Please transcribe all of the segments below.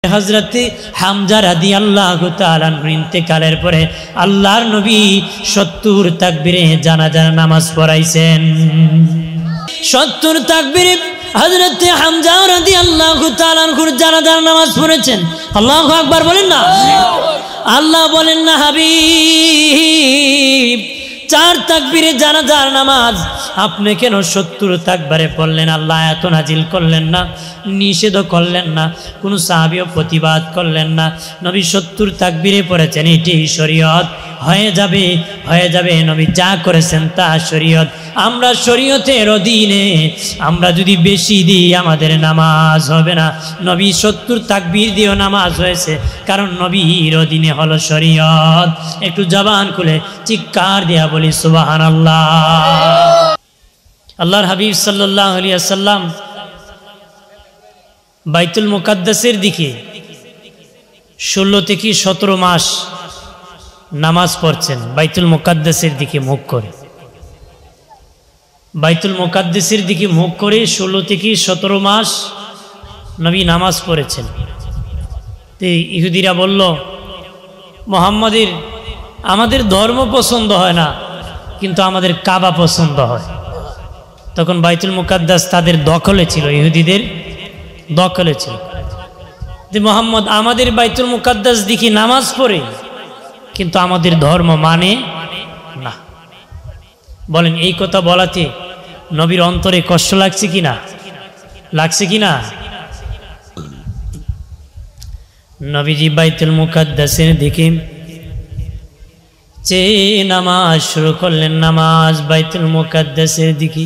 হযরতে হামজা রাদিয়াল্লাহু তাআলা ইন্তেকালের পরে আল্লাহর নবী 70 তাকবীরে জানাজার নামাজ পড়াইছেন। 70 তাকবীরে হযরতে হামজা রাদিয়াল্লাহু তাআলা জানাজার নামাজ পড়েছেন। আল্লাহু আকবার বলেন না। আল্লাহ বলেন না হাবিব 4 তাকবীরে জানাজার নামাজ আপনি কেন 70 তাকবীরে পড়লেন? আল্লাহ এত নাজিল করলেন না, নিষেধ করলেন না, কোন সাহাবীও প্রতিবাদ করলেন না। নবী 70 তাকবীরে পড়েছেন, এটি শরীয়ত হয়ে যাবে। নবী যা করেছেন তা শরীয়ত। আমরা শরীয়তের অধীনে আমরা যদি বেশি দিই আমাদের নামাজ হবে না। নবী 70 তাকবীর দিয়েও নামাজ হয়েছে, কারণ নবীর অধীনে হলো শরীয়ত। একটু জবান খুলে চিৎকার দিয়া বলি সুবহানাল্লাহ। আল্লাহর হাবিব সাল্লাল্লাহু আলাইহি ওয়াসাল্লাম বাইতুল মুকাদ্দাসের দিকে 16 থেকে 17 মাস নামাজ পড়ছেন, বাইতুল মুকাদ্দাসের দিকে মুখ করে। বাইতুল মুকাদ্দাসের দিকে মুখ করে 16 থেকে 17 মাস নবী নামাজ পড়েছেন। তো ইহুদিরা বলল, মুহাম্মাদের আমাদের ধর্ম পছন্দ হয় না, কিন্তু আমাদের কাবা পছন্দ হয়। তখন বাইতুল মুকাদ্দাস তাদের দখলে ছিল, ইহুদিদের দখলে ছিল। যে মুহাম্মদ আমাদের বাইতুল মুকাদ্দাস দিকে নামাজ পড়ে, কিন্তু আমাদের ধর্ম মানে না। বলেন এই কথা বলাতে নবীর অন্তরে কষ্ট লাগছে কিনা? লাগছে কিনা? নবীজি বাইতুল মুকাদ্দাসের দিকে যে নামাজ শুরু করলেন, নামাজ বাইতুল মুকাদ্দাসের দিকে।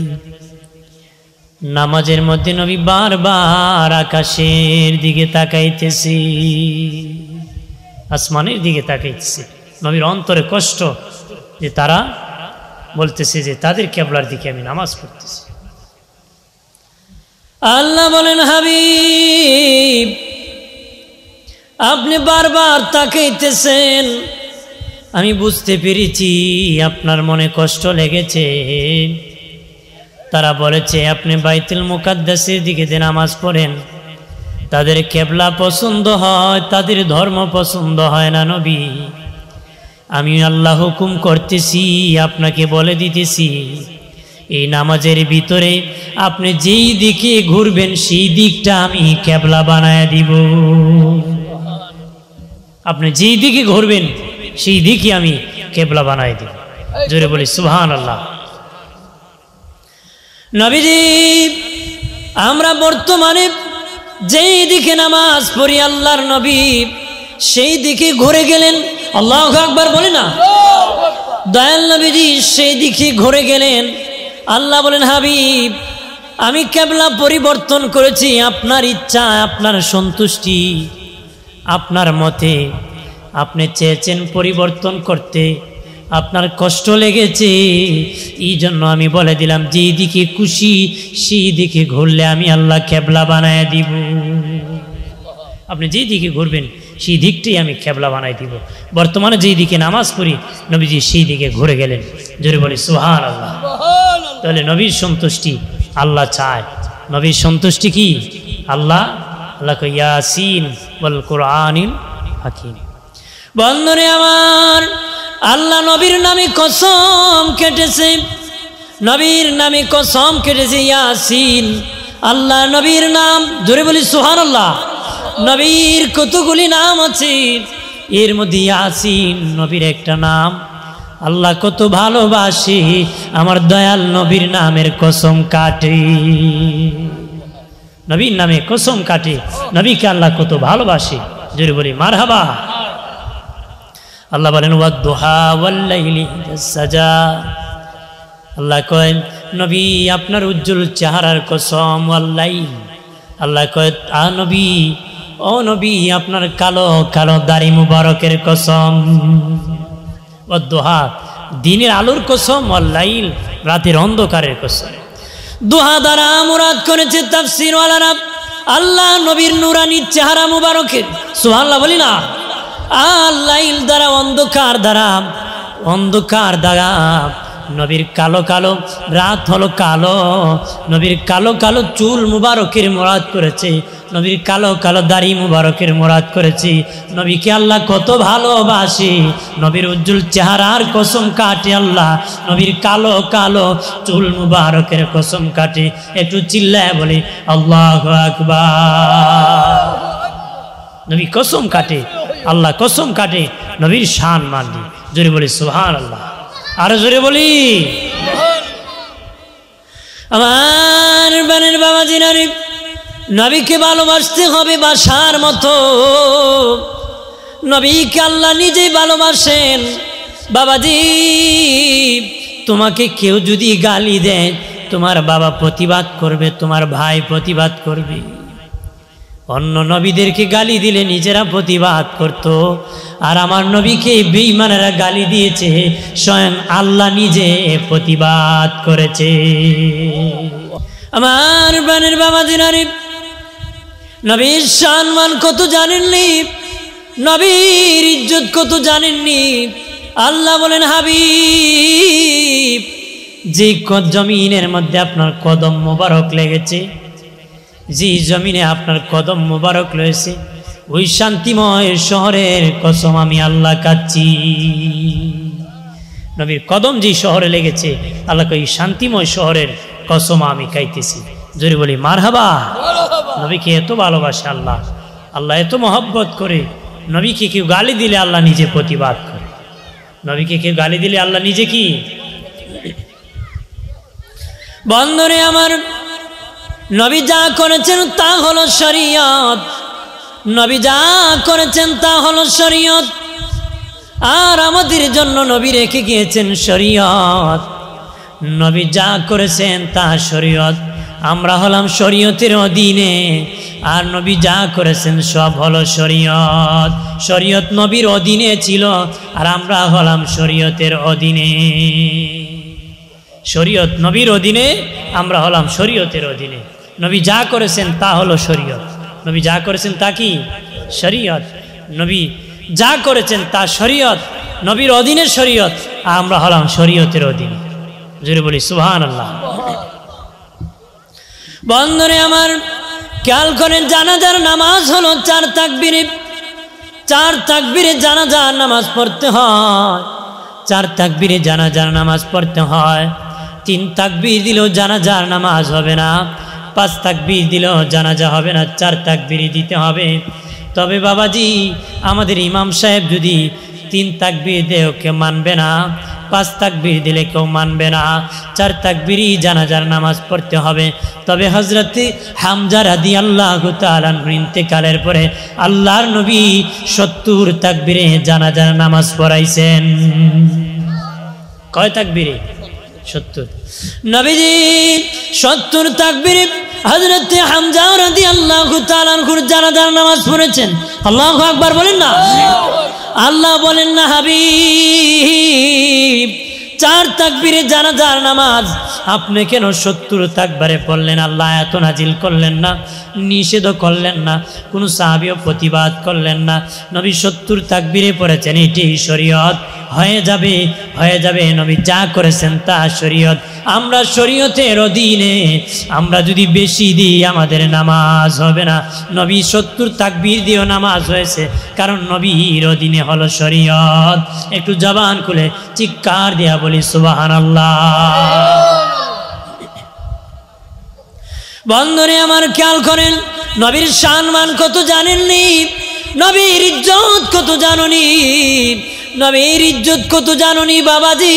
নামাজের মধ্যে নবী বারবার আকাশের দিকে তাকাইতেছে, আসমানের দিকে তাকাইতেছে। নবীর অন্তরে কষ্ট যে তারা বলতেছে যে তাদের কিবলার দিকে আমি নামাজ পড়তেছি। আল্লাহ বলেন, হাবিব আপনি বারবার তাকাইতেছেন, আমি বুঝতে পেরেছি আপনার মনে কষ্ট লেগেছে। তারা বলেছে আপনি বাইতুল মুকাদ্দাসের দিকে যে নামাজ পড়েন তাদের কিবলা পছন্দ হয়, তাদের ধর্ম পছন্দ হয় না। নবী আমি আল্লাহ হুকুম করতেছি, আপনাকে বলে দিতেছি, এই নামাজের ভিতরে আপনি যেই দিকে ঘুরবেন সেই দিকটা আমি কিবলা বানায় দিব। আপনি যেই দিকে ঘুরবেন সেই দিকে আমি কিবলা বানায় দিব। জোরে বলি সুবহানাল্লাহ। নবীজি আমরা বর্তমানে যেই দিকে নামাজ পড়ি আল্লাহর নবী সেই দিকে ঘুরে গেলেন। আল্লাহু আকবার বলে না। দয়াল নবীজি সেই দিকে ঘুরে গেলেন। আল্লাহ বলেন, হাবিব আমি কিবলা পরিবর্তন করেছি, আপনার ইচ্ছা, আপনার সন্তুষ্টি, আপনার মতে আপনি চেয়েছেন পরিবর্তন করতে, আপনার কষ্ট লেগেছে, এই জন্য আমি বলে দিলাম যেই দিকে খুশি সেই দিকে ঘুরলে আমি আল্লাহ কিবলা বানায় দিব। আপনি যেই দিকে ঘুরবেন সেই দিকটাই আমি কিবলা বানাই দিব। বর্তমানে যেই দিকে নামাজ পড়ি নবীজি সেই দিকে ঘুরে গেলেন। জোরে বলি সুবহানাল্লাহ। তাহলে নবীর সন্তুষ্টি আল্লাহ চায়। নবীর সন্তুষ্টি কি? আল্লাহ কয় ইয়াসিন ওয়াল কুরআনিল হাকিম। বন্ধুরে আমার, আল্লাহ নবীর নামে কসম কেটেছে, নবীর নামে কসম কেটেছে ইয়াসিন। আল্লাহ নবীর নাম, জোরে বলি সুবহানাল্লাহ। নবীর কতগুলি নাম আছে, এর মধ্যে ইয়াসিন নবীর একটা নাম। আল্লাহ কত ভালোবাসে, আমার দয়াল নবীর নামের কসম কাটে, নবীর নামে কসম কাটে। নবীকে আল্লাহ কত ভালোবাসে, জোরে বলি মারহাবা। আল্লাহ বলেন ওয়াদ-দুহা ওয়াল-লাইলি ইযা সাজা। আল্লাহ কয় নবী আপনার উজ্জ্বল চেহারার কসম, ওয়াল-লাইল। আল্লাহ কয় নবী, ও নবী আপনার কালো কালো দাড়ি মুবারকের কসম। ওয়াদ-দুহা দিনের আলোর কসম, ওয়াল-লাইল রাতের অন্ধকারের কসম। দুহা দ্বারা মুরাদ করেছে তাফসীর ওয়ালারা আল্লাহ নবীর নুরানি চেহারা মুবারকের। সুবহানাল্লাহ বলি না। আর লাইল দ্বারা অন্ধকার দ্বারা নবীর কালো কালো রাত হলো কালো, নবীর কালো কালো চুল মুবারকের মুরাদ করেছে, নবীর কালো কালো দাড়ি মুবারকের মুরাদ করেছি। নবীকে আল্লাহ কত ভালোবাসে, নবীর উজ্জ্বল চেহারার কসম কাটে আল্লাহ, নবীর কালো কালো চুল মুবারকের কসম কাটে। একটু চিল্লায় বলি আল্লাহু আকবার। নবী কসম কাটে, আল্লাহ কসম কাটে, নবীর শান মানি। জোরে বলি সুবহানাল্লাহ, আরো জোরে বলি। আমার বানের বাবাজি নারী, নবীকে ভালোবাসতে হবে বাসার মতো। নবীকে আল্লাহ নিজেই ভালোবাসেন। বাবাজি, তোমাকে কেউ যদি গালি দেয়, তোমার বাবা প্রতিবাদ করবে, তোমার ভাই প্রতিবাদ করবে। অন্য নবীদেরকে গালি দিলে নিজেরা প্রতিবাদ করত, আর আমার নবীকে বেঈমানেরা গালি দিয়েছে, স্বয়ং আল্লাহ নিজে প্রতিবাদ করেছে। আমার বানের বাবাজি নারী, নবীর সম্মান কত জানেননি, নবীর ইজ্জত কত জানেননি। আল্লাহ বলেন হাবিব, যে জমিনের মধ্যে আপনার কদম মোবারক লেগেছে, যে জমিনে আপনার কদম মোবারক রয়েছে, ওই শান্তিময় শহরের কসম আমি আল্লাহ কাচ্ছি। নবীর কদম যে শহরে লেগেছে, আল্লাহকে ওই শান্তিময় শহরের কসম আমি খাইতেছি। জোরে বলি মারহাবা। নবীকে এত ভালোবাসে আল্লাহ, আল্লাহ এত মহব্বত করে। নবীকে কেউ গালি দিলে আল্লাহ নিজে প্রতিবাদ করে। নবীকে কেউ গালি দিলে আল্লাহ নিজে কি বন্ধরে আমার, নবী যা করেছেন তা হলো শরীয়ত, নবী যা করেছেন তা হলো শরীয়ত। আর আমাদের জন্য নবী রেখে গিয়েছেন শরীয়ত। নবী যা করেছেন তা শরীয়ত, আমরা হলাম শরীয়তের অধীনে। আর নবী যা করেছেন সব হলো শরীয়ত। শরীয়ত নবীর অধীনে ছিল, আর আমরা হলাম শরীয়তের অধীনে। শরীয়ত নবীর অধীনে, আমরা হলাম শরীয়তের অধীনে। নবী যা করেছেন তা হলো শরীয়ত, নবী যা করেছেন তা কি শরীয়ত। নবী যা করেছেন তা শরীয়ত, নবীর অধীনে শরীয়ত, আমরা হলাম শরীয়তের অধীনে। জোরে বলি সুবহানাল্লাহ। বন্ধুরে আমার, খেয়াল করেন, জানাজার নামাজ হলো 4 তাকবীরে। 4 তাকবীরে জানাজার নামাজ পড়তে হয়। 4 তাকবীরে জানাজার নামাজ পড়তে হয়। 3 তাকবীর দিলেও জানাজার নামাজ হবে না, 5 তাকবীর দিলেও জানাজা হবে না, 4 তাকবীরই দিতে হবে। তবে বাবাজি, আমাদের ইমাম সাহেব যদি 3 তাকবীর দেয় কেউ মানবে না, 5 তাকবীর দিলে কেউ মানবে না, 4 তাকবীরই জানাজার নামাজ পড়তে হবে। তবে হযরত হামজা রাদিয়াল্লাহু তাআলা ইন্তেকালের পরে আল্লাহর নবী 70 তাকবীরে জানাজার নামাজ পড়াইছেন। কয় তাকবীরে? 70। নবীজি 70 তাকবীরে হযরত হামজা রাদিয়াল্লাহু তাআলা জানাজার নামাজ পড়েছেন। আল্লাহু আকবার বলেন না। আল্লাহ বলেন না হাবিব 4 তাকবীরে জানাজার নামাজ আপনি কেন 70 তাকবীরে পড়লেন? আল্লাহ আয়াত নাজিল করলেন না, নিষেধ করলেন না, কোন সাহাবীও প্রতিবাদ করলেন না। নবী 70 তাকবীরে পড়েছেন, এটাই শরীয়ত। হয়ে যাবে, হয়ে যাবে। নবী যা করেছেন তা শরীয়ত। আমরা শরীয়তের অধীনে, আমরা যদি বেশি দিই আমাদের নামাজ হবে না। নবী 70 তাকবীর দিয়েও নামাজ হয়েছে, কারণ নবীর অধীনে হলো শরীয়ত। একটু জবান খুলে চিৎকার দিয়া বলি সুবহানাল্লাহ। বন্ধুরে আমার, খেয়াল করেন, নবীর সম্মান কত জানেননি? নবীর ইজ্জত কত জাননি? নবীর ইজ্জত কত জাননি বাবাজি?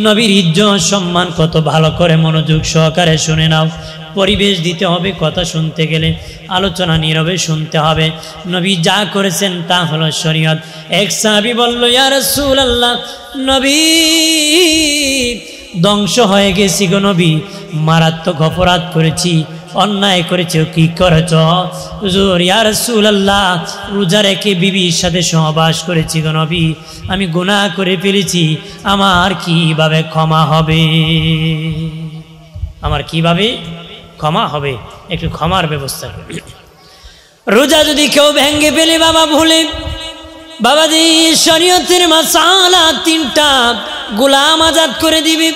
নবীর ইজ্জত সম্মান কত ভালো করে মনোযোগ সহকারে শুনে নাও। পরিবেশ দিতে হবে, কথা শুনতে গেলে আলোচনা নীরবে শুনতে হবে। নবী যা করেছেন তা হলো শরীয়ত। এক সাহাবী বলল, ইয়া রাসূলুল্লাহ, নবী ধ্বংস হয়ে গেছি গো নবী, মারাত্মক অপরাধ করেছি, অন্যায় করেছে। কি করেছ? হুজুর, ইয়া রাসূলুল্লাহ, রোজা রেখে বিবির সাথে সহবাস করেছি গো নবী, আমি গুনাহ করে ফেলেছি, আমার কিভাবে ক্ষমা হবে? আমার কিভাবে ক্ষমা হবে? একটু ক্ষমার ব্যবস্থা করুন। রোজা যদি কেউ ভেঙে ফেলে বাবা ভুলে, বাবাজি শরীয়তের মাসালা 3টা, গোলাম আজাদ করে দিবে,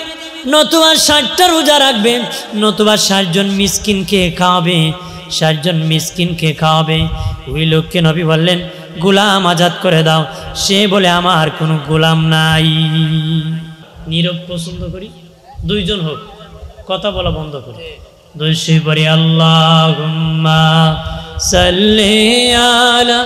নতুবা 60টা রোজা রাখবে, নতুবা 60 জন মিসকিনকে খাওয়াবে, 60 জন মিসকিনকে খাওয়াবে। ওই লোককে নবী বললেন গোলাম আজাদ করে দাও। সে বলে আমার কোনো গোলাম নাই। নীরব পছন্দ করি, 2 জন হোক, কথা বলা বন্ধ করি। দুইশি পরে আল্লাহুম্মা সাল্লি আলা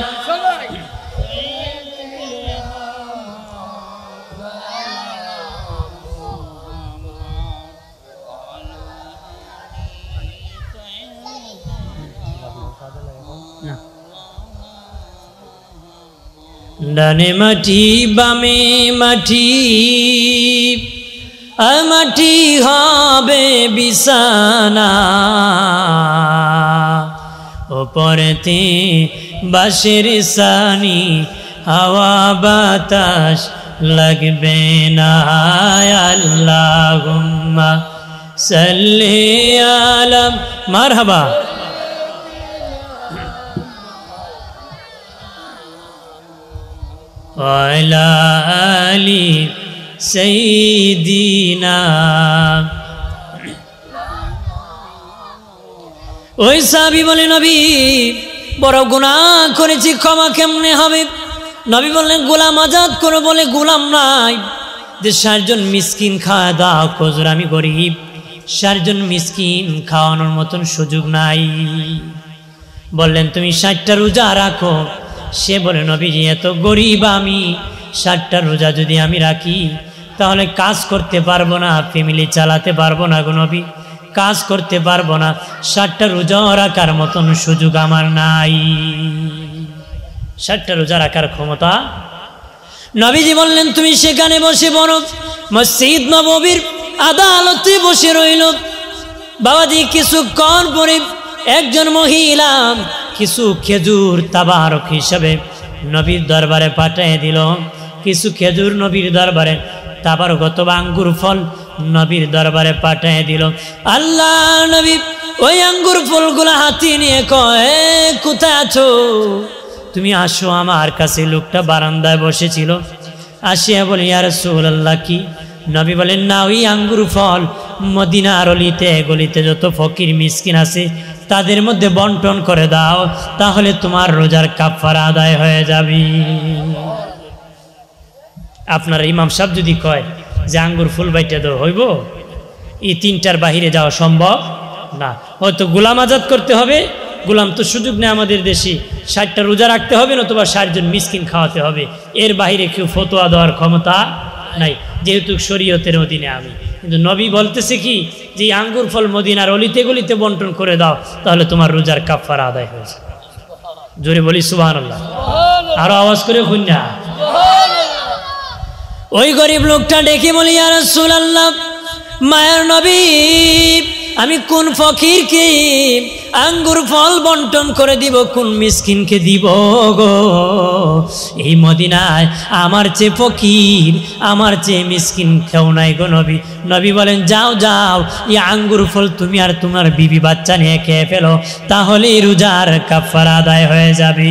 ডানে মাটি বামে মাটি, মাটি হবে বিছানা, ওপরেতে বাঁশের ছানি, হাওয়া বাতাস লাগবে না। আল্লাহুম্মা সাল্লি আলা মারহাবা। ওয়ালা আলি সাইয়্যিদিনা। ওই সাহাবী বলে নবী বড় গুনাহ করেছি, ক্ষমা কেমনে হবে? নবী বললেন গোলাম আজাদ করো। বলে গোলাম নাই, যে 60 জন মিসকিন খাওয়া দাও। হুজুর আমি গরিব, 60 জন মিসকিন খাওয়ানোর মতন সুযোগ নাই। বললেন তুমি 60টা রোজা রাখো। সে বলে নবীজি এত গরিব আমি, 60টা রোজা যদি আমি রাখি তাহলে কাজ করতে পারবো না, ফ্যামিলি চালাতে পারবো না গো নবী, কাজ করতে পারবো না, 60টা রোজা রাখার মতন সুযোগ আমার নাই, 60টা রোজা রাখার ক্ষমতা। নবীজি বললেন তুমি সেখানে বসে পড়ো। মসজিদ নববীর আদালতে বসে রইল। বাবাজি কিছুক্ষণ পরে একজন মহিলা কিছু খেজুর তাবারক হিসাবে নবীর দরবারে পাঠিয়ে দিল। কিছু খেজুর নবীর দরবারে তাবারকত আঙ্গুর ফল নবীর দরবারে পাঠিয়ে দিল। আল্লাহ নবী ওই আঙ্গুর ফলগুলো হাতে নিয়ে কয় কোথায় আছো? তুমি আসো আমার কাছে। লোকটা বারান্দায় বসেছিল। আসিয়া বলে ইয়া রাসূলুল্লাহ কি? নবী বলেন না, ওই আঙ্গুর ফল মদিনার অলিতে গলিতে যত ফকির মিসকিন আছে তাদের মধ্যে বন্টন করে দাও, তাহলে তোমার রোজার কাফারা আদায় হয়ে যাবে। আপনার ইমাম সাহেব যদি কয় যে আঙ্গুর ফুল বাইটা দাও, হইব? এই 3টার বাহিরে যাওয়া সম্ভব না। হয়তো গোলাম আজাদ করতে হবে, গোলাম তো সুযোগ নেই আমাদের দেশে, 60টা রোজা রাখতে হবে, নতুবা 60 জন মিসকিন খাওয়াতে হবে। এর বাহিরে কেউ ফতোয়া দেওয়ার ক্ষমতা নাই, যেহেতু শরীয়তের অধীনে আমি। কিন্তু নবী বলতেছে কি যে আঙ্গুর ফল মদিনার অলিতে গলিতে বন্টন করে দাও, তাহলে তোমার রোজার কাফারা আদায় হয়েছে। জোরে বলি সুবহানাল্লাহ, আরো আওয়াজ করে খুঁজা। ওই গরিব লোকটা ডেকে বলি ইয়া রাসূলুল্লাহ, মায়ের নবী আমি কোন ফকিরকে আঙ্গুর ফল বন্টন করে দিব, কোন মিসকিনকে দিব গো? এই মদিনায় আমার চেয়ে ফকির, আমার চেয়ে মিসকিন কেউ নাই গো নবী। নবী বলেন যাও যাও, এই আঙ্গুর ফল তুমি আর তোমার বিবি বাচ্চা নিয়ে খেয়ে ফেলো, তাহলে রোজার কাফারা আদায় হয়ে যাবে।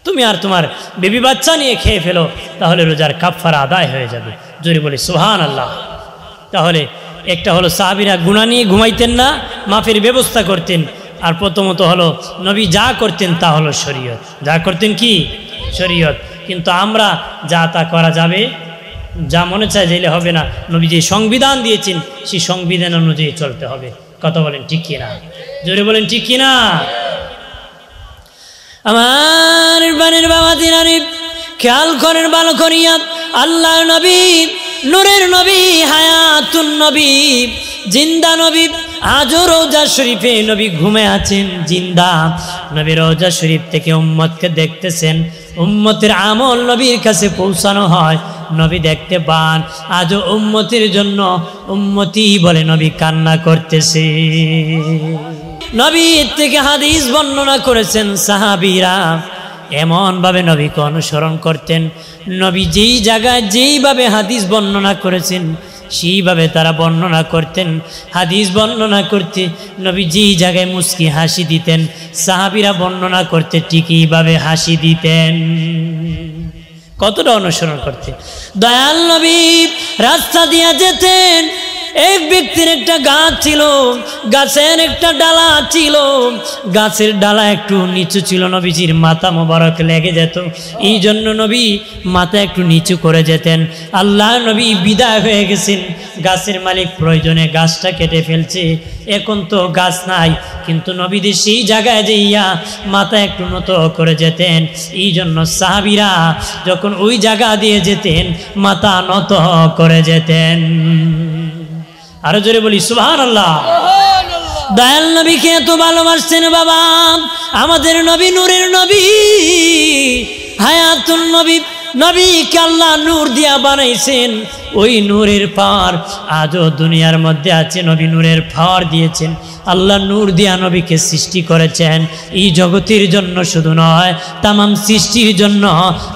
তুমি আর তোমার বেবি বাচ্চা নিয়ে খেয়ে ফেলো, তাহলে রোজার কাফারা আদায় হয়ে যাবে। জোরে বলি সুবহানাল্লাহ। তাহলে একটা হলো সাহাবীরা গুনাহ নিয়ে ঘুমাইতেন না, মাফের ব্যবস্থা করতেন। আর প্রথমত হলো নবী যা করতেন তা হলো শরীয়ত, যা করতেন কি শরীয়ত। কিন্তু আমরা যা তা করা যাবে, যা মনে চায় যাইলে হবে না। নবী যে সংবিধান দিয়েছেন সেই সংবিধান অনুযায়ী চলতে হবে। কথা বলেন ঠিক কিনা? জোরে বলেন ঠিক কিনা? আমার বানের বাবা দিনারি খেয়াল করেন ভালো করিয়া, আল্লাহ নবী নূরের নবী, হায়াতুন নবী, জিন্দা নবী, আজও রওজা শরীফে নবী ঘুমে আছেন জিন্দা। নবী রওজা শরীফ থেকে উম্মতকে দেখতেছেন, উম্মতের আমল নবীর কাছে পৌঁছানো হয়, নবী দেখতে পান। আজও উম্মতের জন্য উম্মতি বলে নবী কান্না করতেছে। নবী থেকে হাদিস বর্ণনা করেছেন সাহাবীরা, এমনভাবে নবীকে অনুসরণ করতেন। নবী যেই জায়গায় যেইভাবে হাদিস বর্ণনা করেছেন সেইভাবে তারা বর্ণনা করতেন, হাদিস বর্ণনা করতে নবী যেই জায়গায় মুস্কি হাসি দিতেন সাহাবীরা বর্ণনা করতে ঠিক এইভাবে হাসি দিতেন। কতটা অনুসরণ করতে। দয়াল নবী রাস্তা দিয়ে যেতেন, এক ব্যক্তির একটা গাছ ছিল, গাছের একটা ডালা ছিল, গাছের ডালা একটু নিচু ছিল, নবীজির মাথা মোবারক লেগে যেত, এই জন্য নবী মাথা একটু নিচু করে যেতেন। আল্লাহ নবী বিদায় হয়ে গেছেন, গাছের মালিক প্রয়োজনে গাছটা কেটে ফেলছে, এখন তো গাছ নাই, কিন্তু নবীদের সেই জায়গায় যেইয়া মাথা একটু নত করে যেতেন, এই জন্য সাহাবীরা যখন ওই জায়গা দিয়ে যেতেন মাথা নত করে যেতেন। আরো জোরে বলি সুবহানাল্লাহ। দয়াল নবীকে এত ভালোবাসতেন বাবা, আমাদের নবী নূরের নবী, হায়াতুন নবী, নবীকে আল্লাহ নূর দিয়া বানাইছেন, ওই নূরের পাওয়ার আজও দুনিয়ার মধ্যে আছে। নবী নূরের পাওয়ার দিয়েছেন, আল্লাহ নূর দিয়া নবীকে সৃষ্টি করেছেন এই জগতের জন্য শুধু নয়, তামাম সৃষ্টির জন্য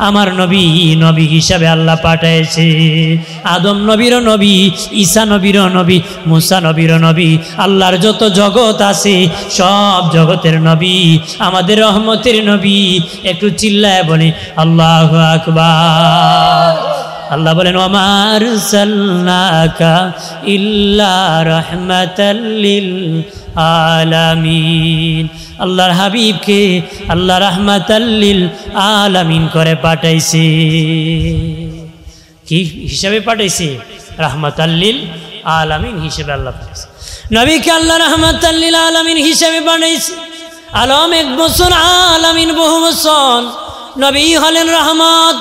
আমার নবী নবী হিসাবে আল্লাহ পাঠাইছে। আদম নবীরও নবী, ঈসা নবীরও নবী, মুসা নবীরও নবী, আল্লাহর যত জগৎ আছে সব জগতের নবী আমাদের রহমতের নবী। একটু চিল্লায় বলে আল্লাহু আকবার। আল্লাহ বলেন ওমা আরসালনাকা ইল্লা রাহমাতাল লিল আলামিন। আল্লাহর হাবিবকে আল্লাহ রাহমাতাল লিল আলামিন করে পাঠাইছে। কি হিসাবে পাঠাইছে? রাহমাতাল লিল আলামিন হিসেবে আল্লাহ পাঠাইছে। নবীকে আল্লাহ রাহমাতাল লিল আলামিন হিসেবে পাঠাইছে। আলম এক বছর, আলামিন বহু বছর। নবী হলেন রহমত,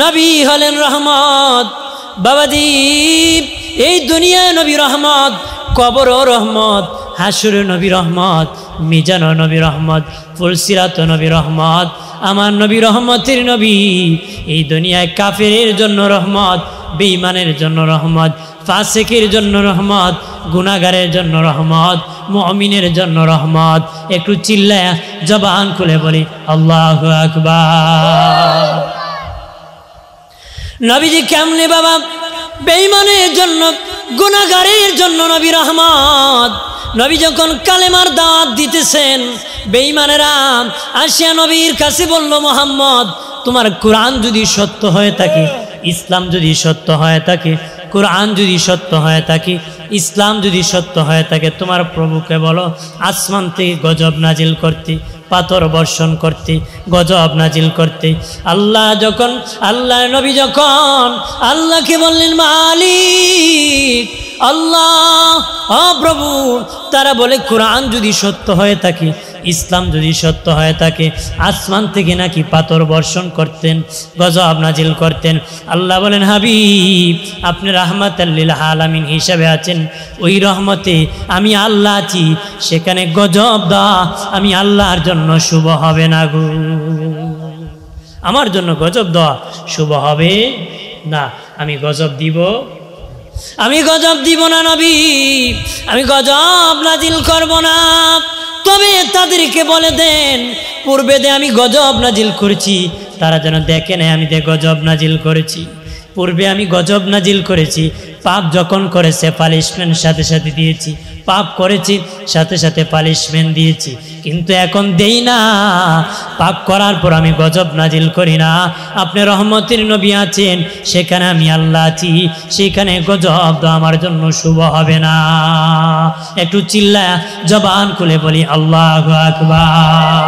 নবী হলেন রহমত। বাবাজি এই দুনিয়ায় নবী রহমত, কবর ও রহমত, হাসুরে নবী রহমত, মিজান নবী রহমত, ফুলসিরাত নবী রহমত। আমার নবী রহমতের নবী। এই দুনিয়ায় কাফেরের জন্য রহমত, বেঈমানের জন্য রহমত, ফাসিকের জন্য রহমত, গুনাহগারের জন্য রহমত, মুমিনের জন্য রহমত। একটু চিল্লায় জবান খুলে বলি আল্লাহু আকবার। নবীজি কেমনে বাবা? বেঈমানের জন্য, গুনাহগারের জন্য নবী রহমত। নবী যখন কালেমার দাওয়াত দিতেছেন, বেঈমানেরা আসিয়া নবীর কাছে বলল, মুহাম্মদ তোমার কোরআন যদি সত্য হয়ে থাকে, ইসলাম যদি সত্য হয়ে থাকে, কোরআন যদি সত্য হয়ে থাকে, ইসলাম যদি সত্য হয়ে থাকে, তোমার প্রভুকে বলো আসমান থেকে গজব নাজিল করতে, পাথর বর্ষণ করতে, গজব নাজিল করতে। আল্লাহ নবী যখন আল্লাহকে বললেন মালিক আল্লাহ, ও প্রভু, তারা বলে কোরআন যদি সত্য হয়ে থাকে, ইসলাম যদি সত্য হয়ে থাকে, আসমান থেকে নাকি পাথর বর্ষণ করতেন, গজব নাজিল করতেন। আল্লাহ বলেন হাবিব আপনি রাহমাতাল লিল আলামিন হিসাবে আছেন, ওই রহমতে আমি আল্লাহ আছি, সেখানে গজব দেওয়া আমি আল্লাহর জন্য শুভ হবে না গো। আমার জন্য গজব দেওয়া শুভ হবে না। আমি গজব দিব না নবী, আমি গজব নাজিল করব না। তবে তাদেরকে বলে দেন পূর্বে দে আমি গজব নাজিল করেছি, তারা যেন দেখে নেয় আমি গজব নাজিল করেছি। পূর্বে আমি গজব নাজিল করেছি, পাপ যখন করেছে পানিশমেন্ট সাথে সাথে দিয়েছি, পাপ করেছি সাথে সাথে পানিশমেন্ট দিয়েছি, কিন্তু এখন দেই না। পাপ করার পর আমি গজব নাজিল করি না। আপনি রহমতের নবী আছেন, সেখানে আমি আল্লাহ আছি, সেখানে গজব তো আমার জন্য শুভ হবে না। একটু চিল্লা জবান খুলে বলি আল্লাহু আকবার।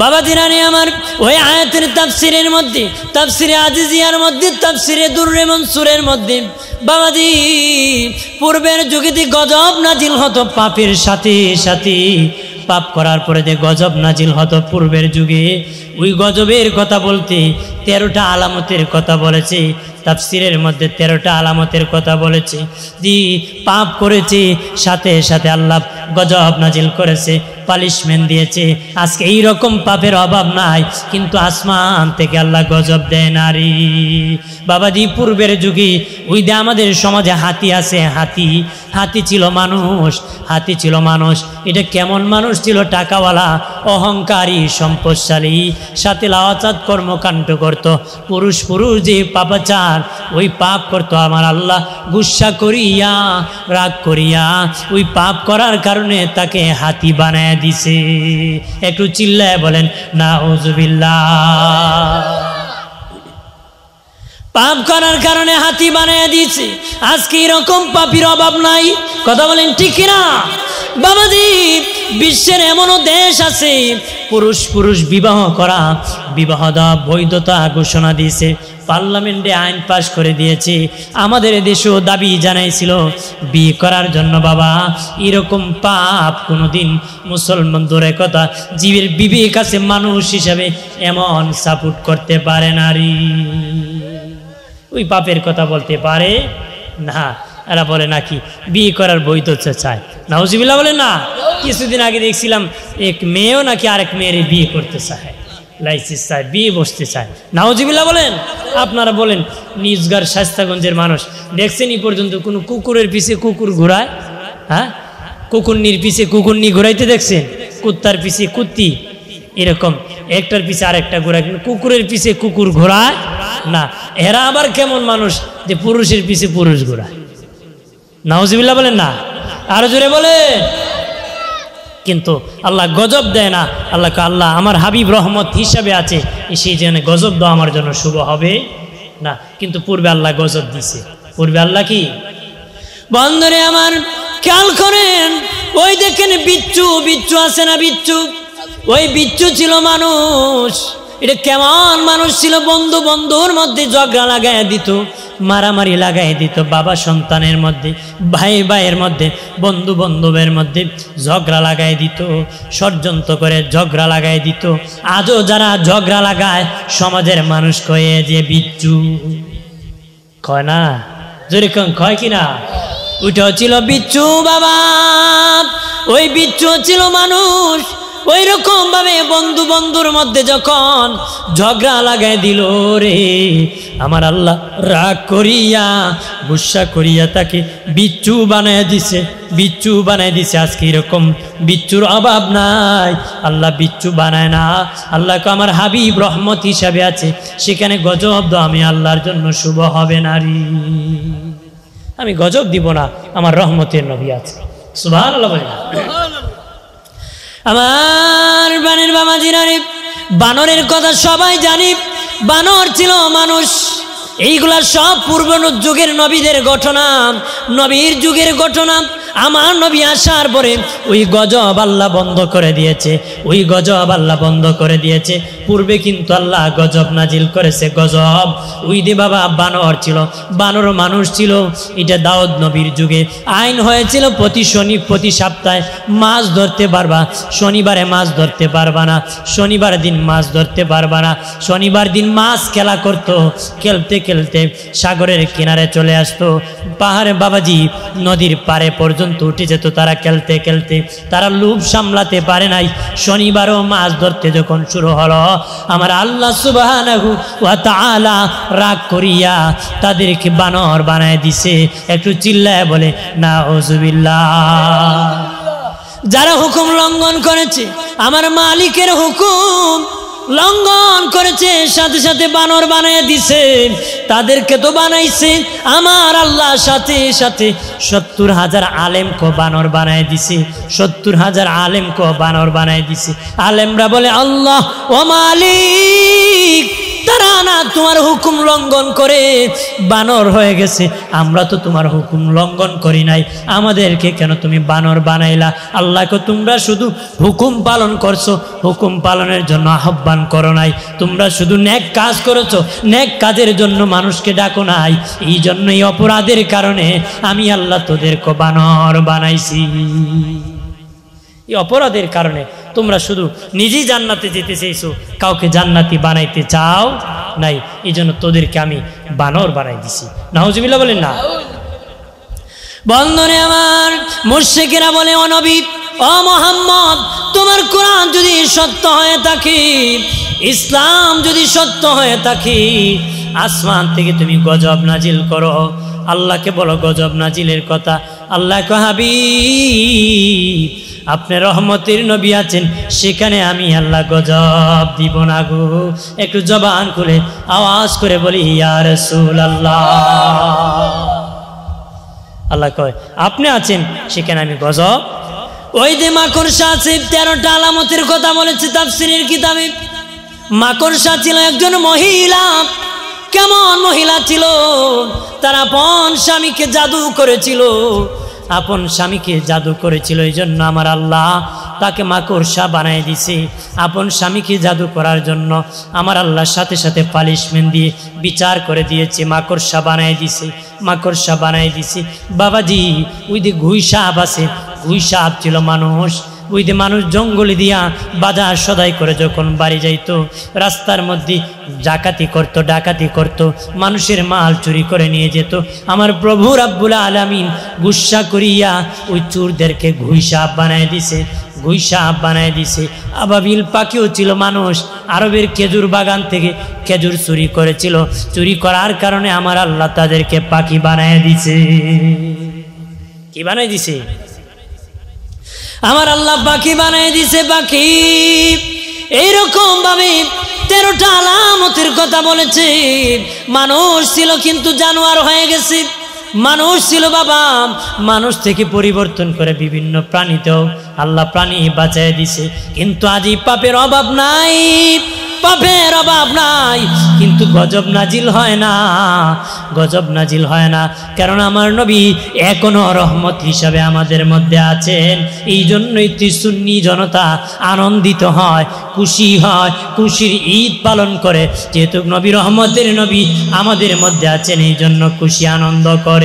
বাবা দিনানি আমার, ওই আয়াতের তাফসিরের মধ্যে, তাফসিরে আজিজিয়ার মধ্যে, তাফসিরে দুররে মনসুরের মধ্যে বাবাজি পূর্বের যুগেতে গজব নাজিল হতো পাপের সাথে সাথে, পাপ করার পরে যে গজব নাজিল হতো পূর্বের যুগে, ওই গজবের কথা বলতে 13টা আলামতের কথা বলেছে। তাফসিরের মধ্যে 13টা আলামতের কথা বলেছে। জি পাপ করেছে সাথে সাথে আল্লাহ গজব নাজিল করেছে, পানিশমেন্ট দিয়েছে। আজকে এই রকম পাপের অভাব নাই, কিন্তু আসমান থেকে আল্লাহ গজব দেয় নারী। বাবাজি পূর্বের যুগে ওই যে আমাদের সমাজে হাতি আছে, হাতি ছিল মানুষ, হাতি ছিল মানুষ। এটা কেমন মানুষ ছিল? টাকাওয়ালা, অহংকারী, সম্পদশালী, সাথে লাওয়াচাত কর্মকাণ্ড করত। পুরুষ যে পাপাচার, ওই পাপ করত। আমার আল্লাহ গুসা করিয়া, রাগ করিয়া ওই পাপ করার কারণে তাকে হাতি বানায় দিছে। একটু চিল্লায় বলেন নাউজুবিল্লাহ। পাপ করার কারণে হাতি বানায় দিয়েছে। আজকে এরকম পাপীর অভাব নাই, কথা বলেন ঠিক কিনা? বাবাজি বিশ্বের এমনও দেশ আছে পুরুষ বিবাহ করা, বিবাহ দেওয়া বৈধতা ঘোষণা দিয়েছে, পার্লামেন্টে আইন পাশ করে দিয়েছে। আমাদের দেশেও দাবি জানাইছিল বিয়ে করার জন্য। বাবা এরকম পাপ কোনোদিন মুসলমান দূরের কথা, জীবের বিবেক আছে মানুষ হিসাবে এমন সাপোর্ট করতে পারে নারী। ওই পাপের কথা বলতে পারে না। এরা বলে নাকি বিয়ে করার বৈধতা চায়। নাউজুবিল্লাহ বলে না। কিছুদিন আগে দেখছিলাম এক মেয়েও নাকি আরেক মেয়ের বিয়ে করতে চায়, লাইসেন্স চায়, বিয়ে বসতে চায়। নাউজুবিল্লাহ বলেন। আপনারা বলেন নিজগার শাস্তাগঞ্জের মানুষ দেখছেন এই পর্যন্ত কোনো কুকুরের পিছে কুকুর ঘোরায়? হ্যাঁ, কুকুরনির পিছে কুকুরনি ঘোরাইতে দেখছেন? কুত্তার পিছে কুত্তি, এরকম একটার পিছে আরেকটা ঘোরায়, কিন্তু কুকুরের পিছে কুকুর ঘোরায় না। এরা আবার কেমন মানুষ যে পুরুষের পিছে পুরুষ ঘোরায়? নাউজুবিল্লাহ বলেন না, আরো জোরে বলে। কিন্তু আল্লাহ গজব দেয় না। আল্লাহ আমার হাবিব রহমত হিসাবে আছে, সেই জন্য গজব দেওয়া আমার জন্য শুভ হবে না। কিন্তু পূর্বে আল্লাহ গজব দিছে। পূর্বে আল্লাহ কি? বন্ধুরে আমার খেয়াল করেন, ওই দেখেন বিচ্ছু আছে না? ওই বিচ্ছু ছিল মানুষ। এটা কেমন মানুষ ছিল? বন্ধুর মধ্যে ঝগড়া লাগাই দিত, মারামারি লাগাই দিত, বাবা সন্তানের মধ্যে, ভাইয়ের মধ্যে, বন্ধুদের মধ্যে ঝগড়া লাগাই দিত, ষড়যন্ত্র করে ঝগড়া লাগাই দিত। আজও যারা ঝগড়া লাগায় সমাজের মানুষ কয়ে যে বিচ্ছু, কয় না? জোরে কয় কিনা? ওইটাও ছিল বিচ্ছু বাবা। ওই বিচ্ছু ছিল মানুষ। ওই রকম ভাবে বন্ধুর মধ্যে যখন ঝগড়া লাগাই দিল রে, আমার আল্লাহ রাগ করিয়া গুসা করিয়া তাকে বিচ্ছু বানায় দিছে। আজকে এরকম বিচ্ছুর অভাব নাই, আল্লাহ বিচ্ছু বানায় না। আল্লাহকে আমার হাবিব রহমত হিসাবে আছে, সেখানে গজব দাও আমি আল্লাহর জন্য শুভ হবে নারী। আমি গজব দিব না, আমার রহমতের নবী আছে। সুবহানাল্লাহ বলেন। আমার বানের বাবাজিরা রে, বানরের কথা সবাই জানি। বানর ছিল মানুষ। এইগুলা সব পূর্ব যুগের নবীদের ঘটনা, নবীর যুগের ঘটনা। আমার নবী আসার পরে ওই গজব আল্লাহ বন্ধ করে দিয়েছে। পূর্বে কিন্তু আল্লাহ গজব নাজিল করেছে। গজব ওই যে বাবা বানর ছিল, বানর মানুষ ছিল। এটা দাউদ নবীর যুগে আইন হয়েছিল প্রতি সপ্তাহে মাছ ধরতে পারবা, শনিবারে মাছ ধরতে পারবা না, শনিবার দিন মাছ ধরতে পারবা না। শনিবার দিন মাছ খেলা করতো, খেলতে সাগরের কিনারে চলে আসতো, পাহাড়ে বাবাজি নদীর পারে পর্যন্ত উঠে যেত তারা খেলতে। তারা লোভ সামলাতে পারে নাই। শনিবারও মাছ ধরতে যখন শুরু হলো, আমার আল্লাহ সুবহানাহু ওয়া তাআলা রাগ করিয়া তাদেরকে বানর বানায় দিছে। একটু চিল্লায় বলে নাউজুবিল্লাহ। যারা হুকুম লঙ্ঘন করেছে, আমার মালিকের হুকুম লঙ্ঘন করেছে, সাথে সাথে বানর বানায় দিছে। তাদেরকে তো বানাইছে আমার আল্লাহ, সাথে সাথে 70,000 আলেমকে বানর বানায় দিছে। 70,000 আলেমকে বানর বানায় দিছে। আলেমরা বলে আল্লাহ ও মালিক, তারা না তোমার হুকুম লঙ্ঘন করে বানর হয়ে গেছে, আমরা তো তোমার হুকুম লঙ্ঘন করি নাই, আমাদেরকে কেন তুমি বানর বানাইলা? আল্লাহকে তোমরা শুধু হুকুম পালন করছো, হুকুম পালনের জন্য আহ্বান করো নাই। তোমরা শুধু নেক কাজ করেছো, নেক কাজের জন্য মানুষকে ডাকো নাই। এই জন্য এই অপরাধের কারণে আমি আল্লাহ তোদেরকে বানর বানাইছি। এই অপরাধের কারণে তোমরা শুধু নিজেই জান্নাতে যেতে চেয়েছো, কাউকে জান্নাতি বানাইতে চাও নাই। এই জন্য তোদেরকে আমি বানর বানাই দিছি। নাউজুবিল্লাহ বলেন না। বন্ধনে আমার মুশরিকেরা বলে ও নবী, ও মুহাম্মদ, তোমার কোরআন যদি সত্য হয়ে থাকে, ইসলাম যদি সত্য হয়ে থাকে, আসমান থেকে তুমি গজব নাজিল করো। আল্লাহকে বলো গজব নাজিলের কথা। আল্লাহ কয় হাবিব, আপনি রহমতের নবী আছেন, সেখানে আমি আল্লাহ গজব দিব না গো। একটু জবান খুলে আওয়াজ করে বলি ইয়া রাসূলুল্লাহ। আল্লাহ কয় আপনি আছেন, সেখানে আমি গজব। ওই যে মাকড়সা আছে, 13টা আলামতের কথা বলেছে তাফসীরের কিতাবে। মাকড়সা ছিল একজন মহিলা। কেমন মহিলা ছিল? তার আপন স্বামীকে জাদু করেছিল, আপন স্বামীকে জাদু করেছিল। এই জন্য আমার আল্লাহ তাকে মাকড়সা বানাই দিছে। আপন স্বামীকে জাদু করার জন্য আমার আল্লাহর সাথে সাথে পানিশমেন্ট দিয়ে বিচার করে দিয়েছে, মাকড়সা বানাই দিছে, মাকড়সা বানাই দিছে। বাবাজি, ওই যে ঘুই সাপ আছে, ঘুই সাপ ছিল মানুষ। ওই যে মানুষ জঙ্গলে দিয়া বাজার সদাই করে যখন বাড়ি যাইতো, রাস্তার মধ্যে ডাকাতি করত, মানুষের মাল চুরি করে নিয়ে যেত। আমার প্রভু রাব্বুল আলামিন গুসা করিয়া ওই চোরদেরকে ঘুই সাপ বানায় দিছে, ঘুই সাপ বানায় দিছে। আবাবিল পাখিও ছিল মানুষ, আরবের খেজুর বাগান থেকে খেজুর চুরি করেছিল। চুরি করার কারণে আমার আল্লাহ তাদেরকে পাখি বানায় দিছে। কি বানায় দিছে? আমার আল্লাহ পাখি বানায় দিছে, পাখি। এইরকম ভাবে 13টা আলামতের কথা বলেছে। মানুষ ছিল কিন্তু জানোয়ার হয়ে গেছে। মানুষ ছিল বাবা, মানুষ থেকে পরিবর্তন করে বিভিন্ন প্রাণীতেও আল্লাহ প্রাণী বাঁচায় দিছে। কিন্তু আজই পাপের অভাব নাই, পাপের অভাব নাই, কিন্তু গজব নাজিল হয় না, গজব নাজিল হয় না। কারণ আমার নবী এখনো রহমত হিসাবে আমাদের মধ্যে আছেন। এই জন্যই সুন্নি জনতা আনন্দিত হয়, খুশি হয়, খুশির ঈদ পালন করে। যেহেতু নবী রহমতের নবী আমাদের মধ্যে আছেন, এই জন্য খুশি আনন্দ করে।